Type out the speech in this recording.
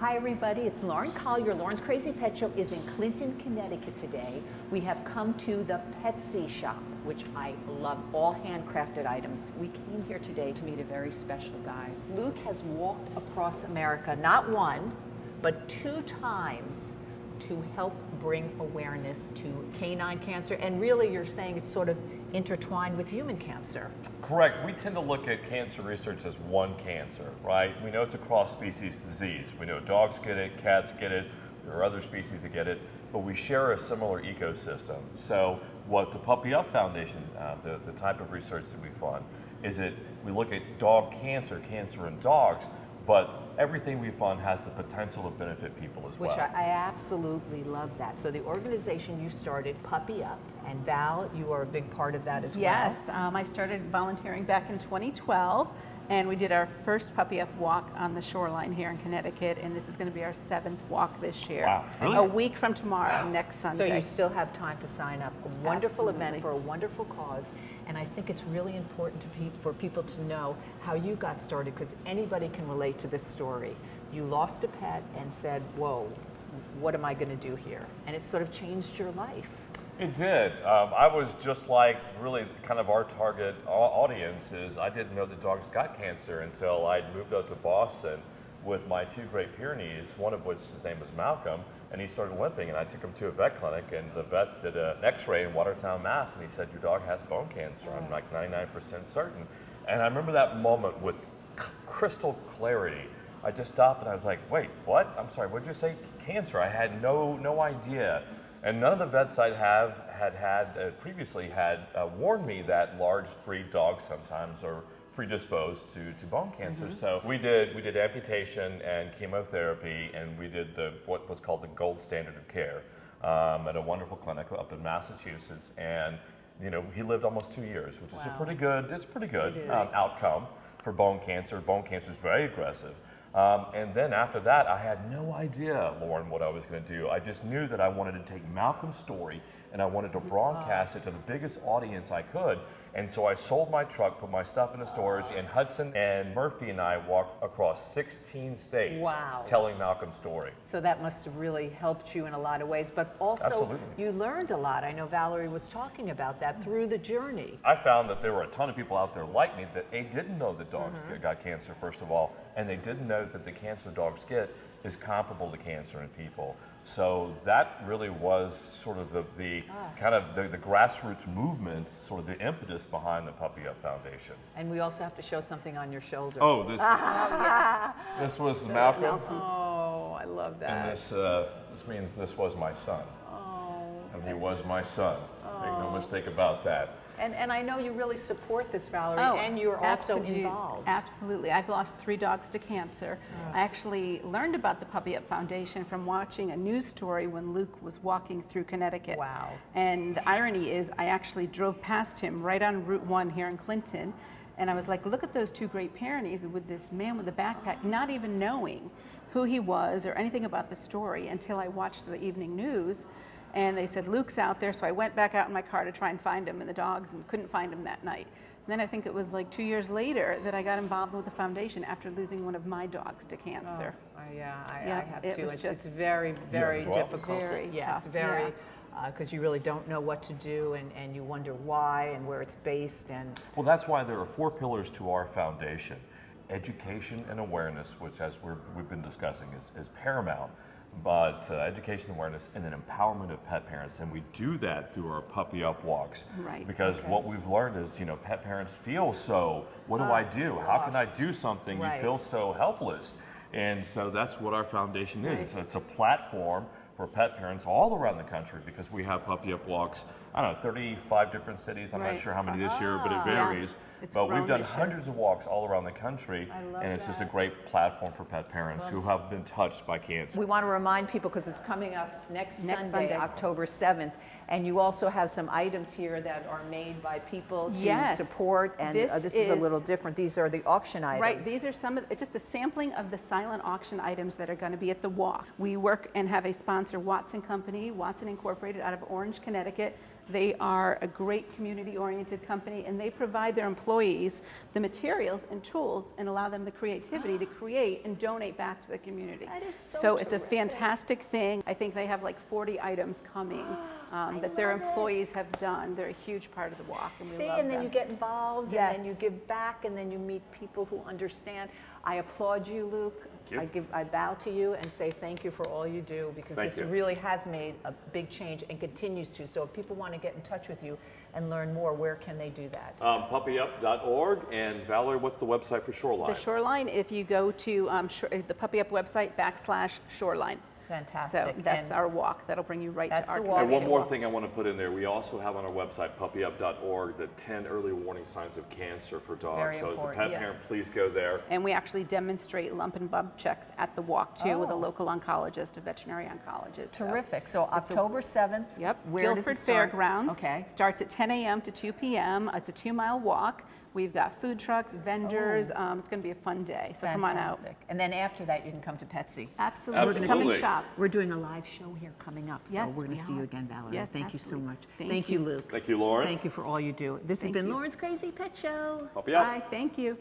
Hi everybody, it's Lauren Collier. Lauren's Crazy Pet Show is in Clinton, Connecticut today. We have come to the Petsy shop, which I love, all handcrafted items. We came here today to meet a very special guy. Luke has walked across America, not one, but 2 times to help bring awareness to canine cancer. And really, you're saying it's sort of intertwined with human cancer. Correct. We tend to look at cancer research as one cancer, right? We know it's a cross-species disease. We know dogs get it, cats get it, there are other species that get it, but we share a similar ecosystem. So what the Puppy Up Foundation, the type of research that we fund, is that we look at dog cancer, cancer in dogs, but everything we fund has the potential to benefit people as well. Which I absolutely love that. So the organization you started, Puppy Up, and Val, you are a big part of that as well. Yes, I started volunteering back in 2012, and we did our first Puppy Up walk on the shoreline here in Connecticut, and this is going to be our 7th walk this year. Wow, really? A week from tomorrow, next Sunday. So you still have time to sign up. A wonderful Absolutely. event for a wonderful cause, and I think it's really important for people to know how you got started, because anybody can relate to this story. You lost a pet and said, whoa, what am I going to do here? And it sort of changed your life. It did. I was just like really kind of our target audience is I didn't know that dogs got cancer until I'd moved up to Boston with my 2 Great Pyrenees, one of which his name was Malcolm, and he started limping, and I took him to a vet clinic, and the vet did an x-ray in Watertown, Mass, and he said, your dog has bone cancer. I'm like 99% certain. And I remember that moment with crystal clarity. I just stopped and I was like, wait, what? I'm sorry, what did you say? Cancer. I had no idea. And none of the vets I had previously had warned me that large breed dogs sometimes are predisposed to bone cancer. So we did amputation and chemotherapy, and we did what was called the gold standard of care at a wonderful clinic up in Massachusetts. And you know, he lived almost 2 years, which is a pretty good outcome for bone cancer. Bone cancer is very aggressive. And then after that, I had no idea, Lauren, what I was going to do. I just knew that I wanted to take Malcolm's story and I wanted to broadcast it to the biggest audience I could. And so I sold my truck, put my stuff in the storage, and Hudson and Murphy and I walked across 16 states telling Malcolm's story. So that must have really helped you in a lot of ways, but also you learned a lot. I know Valerie was talking about that through the journey. I found that there were a ton of people out there like me that didn't know that dogs got cancer, first of all, and they didn't know that the cancer dogs get is comparable to cancer in people. So that really was sort of the kind of the grassroots movement, sort of the impetus behind the Puppy Up Foundation. And we also have to show something on your shoulder. Oh, this this was Malcolm. Oh, I love that. And this means this was my son. Oh. And he was my son. Make no mistake about that. And I know you really support this, Valerie, and you're also involved. Absolutely. I've lost 3 dogs to cancer. I actually learned about the Puppy Up Foundation from watching a news story when Luke was walking through Connecticut. Wow. And the irony is I actually drove past him right on Route 1 here in Clinton, and I was like, look at those 2 Great Pyrenees with this man with a backpack, not even knowing who he was or anything about the story until I watched the evening news. And they said, Luke's out there, so I went back out in my car to try and find him and the dogs and couldn't find him that night. And then I think it was like 2 years later that I got involved with the foundation after losing one of my dogs to cancer. Yeah, I have too. It's very, very difficult. Very yes, tough, very, because you really don't know what to do, and you wonder why and where it's based. And well, that's why there are 4 pillars to our foundation. Education and awareness, which as we've been discussing is paramount. But education, awareness, and then empowerment of pet parents, and we do that through our Puppy Up walks. Right. Because what we've learned is, you know, pet parents feel so, what do I do? How can I do something? You feel so helpless. And so that's what our foundation is. It's a platform for pet parents all around the country, because we have Puppy Up walks, I don't know, 35 different cities. I'm not sure how many this year, but it varies. But we've done hundreds of walks all around the country, and it's just a great platform for pet parents who have been touched by cancer. we want to remind people, because it's coming up next Sunday, October 7th, and you also have some items here that are made by people to support, and this is a little different. These are the auction items. Right, these are just a sampling of the silent auction items that are going to be at the walk. We work and have a sponsor, Watson Company, Watson Incorporated out of Orange, Connecticut. They are a great community-oriented company, and they provide their employees the materials and tools and allow them the creativity to create and donate back to the community. That is so it's a terrific. fantastic thing. I think they have like 40 items coming that their love it. employees have done. They're a huge part of the walk, and we See, love and then them. you get involved, and then you Yes. give back, and then you meet people who understand. I applaud you, Luke. Thank you. I bow to you and say thank you for all you do, because Thank this you. really has made a big change and continues to. So if people want to get in touch with you and learn more, where can they do that? Puppyup.org. And Valerie, what's the website for Shoreline? The Shoreline, if you go to the Puppy Up website /Shoreline. Fantastic. So that's And our walk. That'll bring you right That's to our the walk. And community. one more thing I want to put in there, we also have on our website, puppyup.org, the 10 early warning signs of cancer for dogs. Very So as a important. pet Yeah. parent, please go there. And we actually demonstrate lump and bump checks at the walk too with a Oh. local oncologist, a veterinary oncologist. So- terrific. So October 7th. Yep, Where does Guilford it start? Fairgrounds. Okay. Starts at 10 a.m. to 2 p.m. It's a 2-mile walk. We've got food trucks, vendors. It's going to be a fun day, so come on out. Fantastic. And then after that, you can come to Petsy. Absolutely. Come and Absolutely. shop. We're doing a live show here coming up, so Yes, we're going we to see you are. again, Valerie. Yes, Thank you so absolutely. much. Thank you. Luke. Thank you, Lauren. Thank you for all you do. This has Thank been you. Lauren's Crazy Pet Show. Puppy Up. Bye. Thank you.